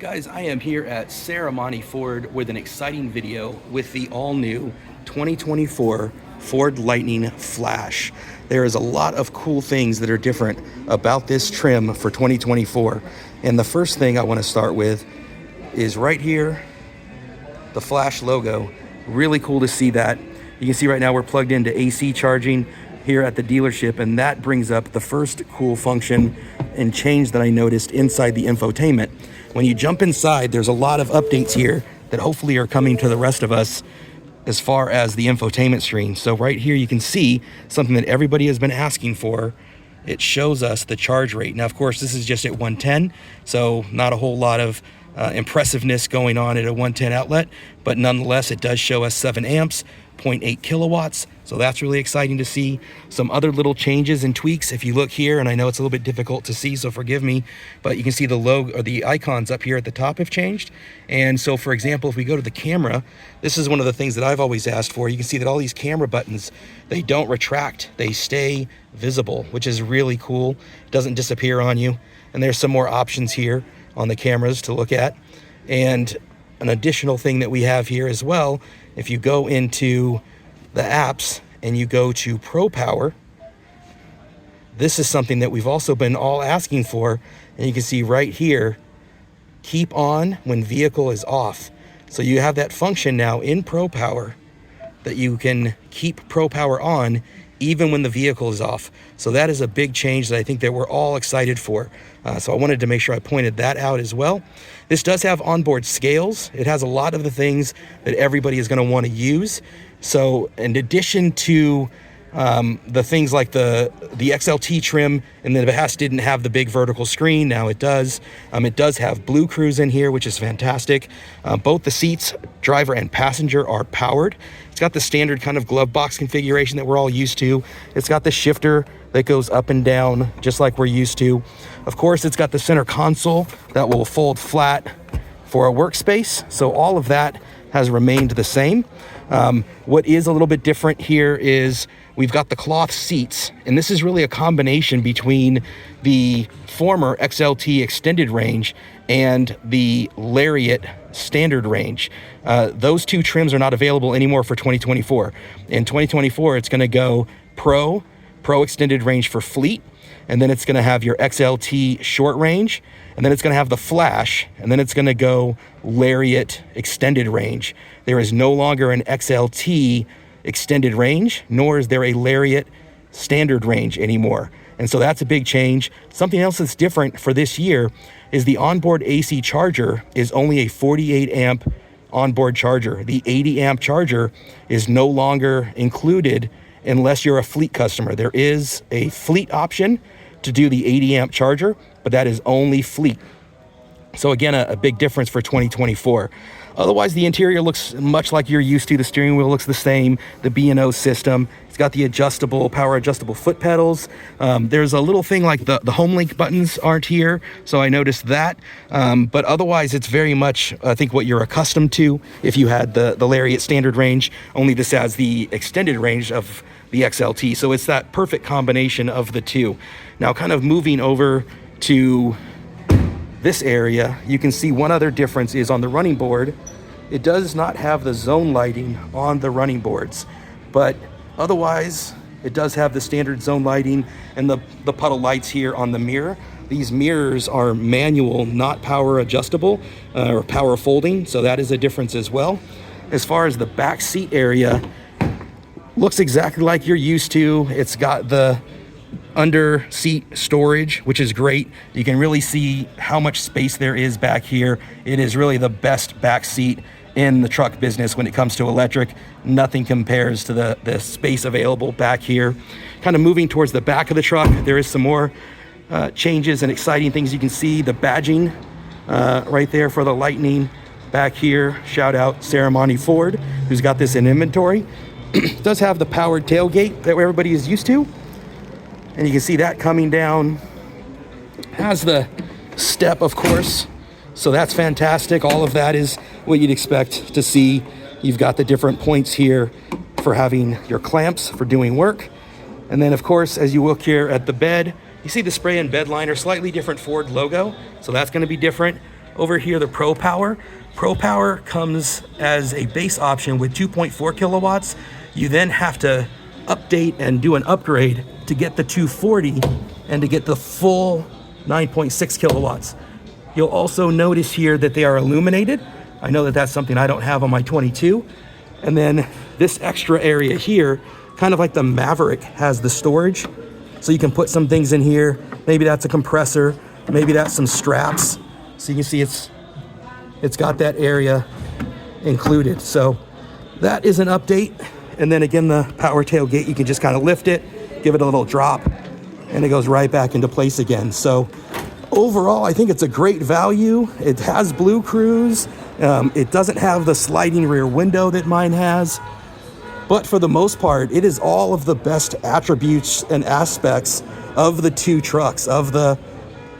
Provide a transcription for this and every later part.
Guys, I am here at Serramonte Ford with an exciting video with the all-new 2024 Ford Lightning Flash. There is a lot of cool things that are different about this trim for 2024. And the first thing I want to start with is right here, the Flash logo. Really cool to see that. You can see right now we're plugged into AC charging here at the dealership, and that brings up the first cool function and change that I noticed inside the infotainment. When you jump inside, there's a lot of updates here that hopefully are coming to the rest of us as far as the infotainment screen. So right here you can see something that everybody has been asking for. It shows us the charge rate. Now, of course, this is just at 110, so not a whole lot of impressiveness going on at a 110 outlet, but nonetheless, it does show us 7 amps, 0.8 kilowatts. So that's really exciting to see. Some other little changes and tweaks. If you look here, and I know it's a little bit difficult to see, so forgive me, but you can see the logo or the icons up here at the top have changed. And so, for example, if we go to the camera, this is one of the things that I've always asked for. You can see that all these camera buttons, they don't retract, they stay visible, which is really cool. It doesn't disappear on you. And there's some more options here on the cameras to look at. And an additional thing that we have here as well, if you go into the apps and you go to Pro Power, this is something that we've also been all asking for. And you can see right here, keep on when vehicle is off. So you have that function now in Pro Power that you can keep Pro Power on even when the vehicle is off. So that is a big change that I think that we're all excited for. So I wanted to make sure I pointed that out as well. This does have onboard scales. It has a lot of the things that everybody is going to want to use. So in addition to the things like the XLT trim, and the past didn't have the big vertical screen, now it does. It does have Blue Cruise in here, which is fantastic. Both the seats, driver and passenger, are powered. It's got the standard kind of glove box configuration that we're all used to. It's got the shifter that goes up and down just like we're used to. Of course, it's got the center console that will fold flat for a workspace. So all of that has remained the same. What is a little bit different here is we've got the cloth seats, and this is really a combination between the former XLT extended range and the Lariat standard range. Those two trims are not available anymore for 2024. In 2024, it's going to go Pro extended range for fleet, and then it's going to have your XLT short range, and then it's going to have the Flash, and then it's going to go Lariat extended range. There is no longer an XLT extended range, nor is there a Lariat standard range anymore. And so that's a big change. Something else that's different for this year is the onboard AC charger is only a 48 amp onboard charger. The 80 amp charger is no longer included unless you're a fleet customer. There is a fleet option to do the 80 amp charger, but that is only fleet. So again, a big difference for 2024. Otherwise, the interior looks much like you're used to. The steering wheel looks the same, the B&O system. It's got the power adjustable foot pedals. There's a little thing like the home link buttons aren't here, so I noticed that. But otherwise, it's very much, I think, what you're accustomed to if you had the Lariat standard range, only this has the extended range of the XLT. So it's that perfect combination of the two. Now, kind of moving over to this area, you can see one other difference is on the running board. It does not have the zone lighting on the running boards, but otherwise it does have the standard zone lighting and the puddle lights here on the mirror. These mirrors are manual, not power adjustable or power folding, so that is a difference as well. As far as the back seat area, looks exactly like you're used to. It's got the under seat storage, which is great. You can really see how much space there is back here. It is really the best back seat in the truck business when it comes to electric. Nothing compares to the space available back here. Kind of moving towards the back of the truck, there is some more changes and exciting things. You can see the badging right there for the Lightning back here. Shout out Serramonte Ford, who's got this in inventory. It does have the powered tailgate that everybody is used to. And you can see that coming down. Has the step, of course. So that's fantastic. All of that is what you'd expect to see. You've got the different points here for having your clamps for doing work. And then, of course, as you look here at the bed, you see the spray and bed liner, slightly different Ford logo. So that's going to be different. Over here, the Pro Power. Pro Power comes as a base option with 2.4 kilowatts. You then have to update and do an upgrade to get the 240 and to get the full 9.6 kilowatts. You'll also notice here that they are illuminated. I know that that's something I don't have on my 22. And then this extra area here, kind of like the Maverick, has the storage. So you can put some things in here. Maybe that's a compressor, maybe that's some straps. So you can see it's got that area included. So that is an update. And then again, the power tailgate, you can just kind of lift it, give it a little drop, and it goes right back into place again. So overall, I think it's a great value. It has Blue Cruise. It doesn't have the sliding rear window that mine has. But for the most part, it is all of the best attributes and aspects of the two trucks, of the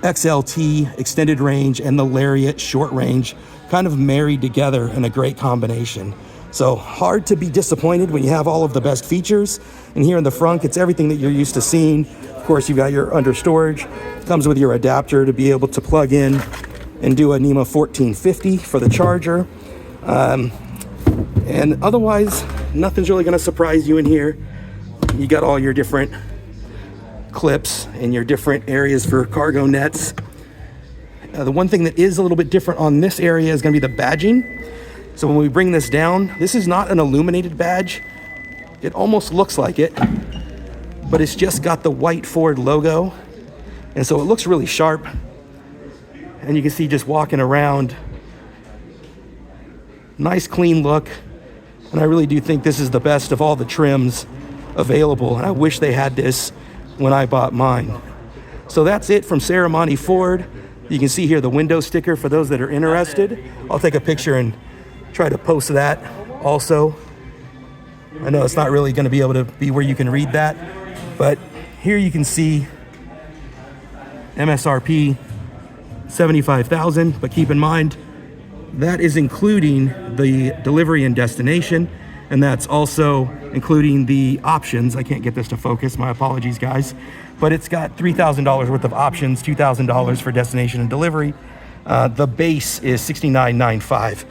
XLT extended range and the Lariat short range, kind of married together in a great combination. So hard to be disappointed when you have all of the best features. And here in the front, it's everything that you're used to seeing. Of course, you've got your under storage. Comes with your adapter to be able to plug in and do a NEMA 1450 for the charger. And otherwise, nothing's really gonna surprise you in here. You got all your different clips and your different areas for cargo nets. The one thing that is a little bit different on this area is gonna be the badging. So when we bring this down, this is not an illuminated badge. It almost looks like it, but it's just got the white Ford logo. And so it looks really sharp. And you can see just walking around, nice clean look. And I really do think this is the best of all the trims available. And I wish they had this when I bought mine. So that's it from Serramonte Ford. You can see here the window sticker for those that are interested. I'll take a picture and try to post that also. I know it's not really going to be able to be where you can read that, but here you can see MSRP $75,000, but keep in mind that is including the delivery and destination, and that's also including the options. I can't get this to focus, my apologies guys, but it's got $3,000 worth of options, $2,000 for destination and delivery. The base is $69,995.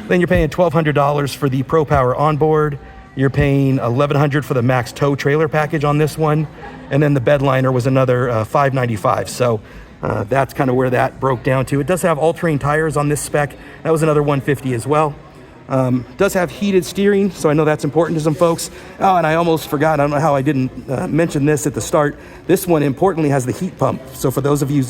Then you're paying $1,200 for the Pro Power onboard. You're paying $1,100 for the Max Tow trailer package on this one, and then the bed liner was another $595. So that's kind of where that broke down to. It does have all-terrain tires on this spec. That was another $150 as well. Does have heated steering, so I know that's important to some folks. Oh, and I almost forgot, I don't know how I didn't mention this at the start. This one importantly has the heat pump. So for those of you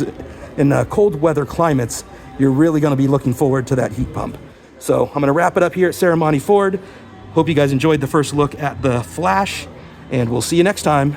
in cold weather climates, you're really gonna be looking forward to that heat pump. So I'm gonna wrap it up here at Serramonte Ford. Hope you guys enjoyed the first look at the Flash, and we'll see you next time.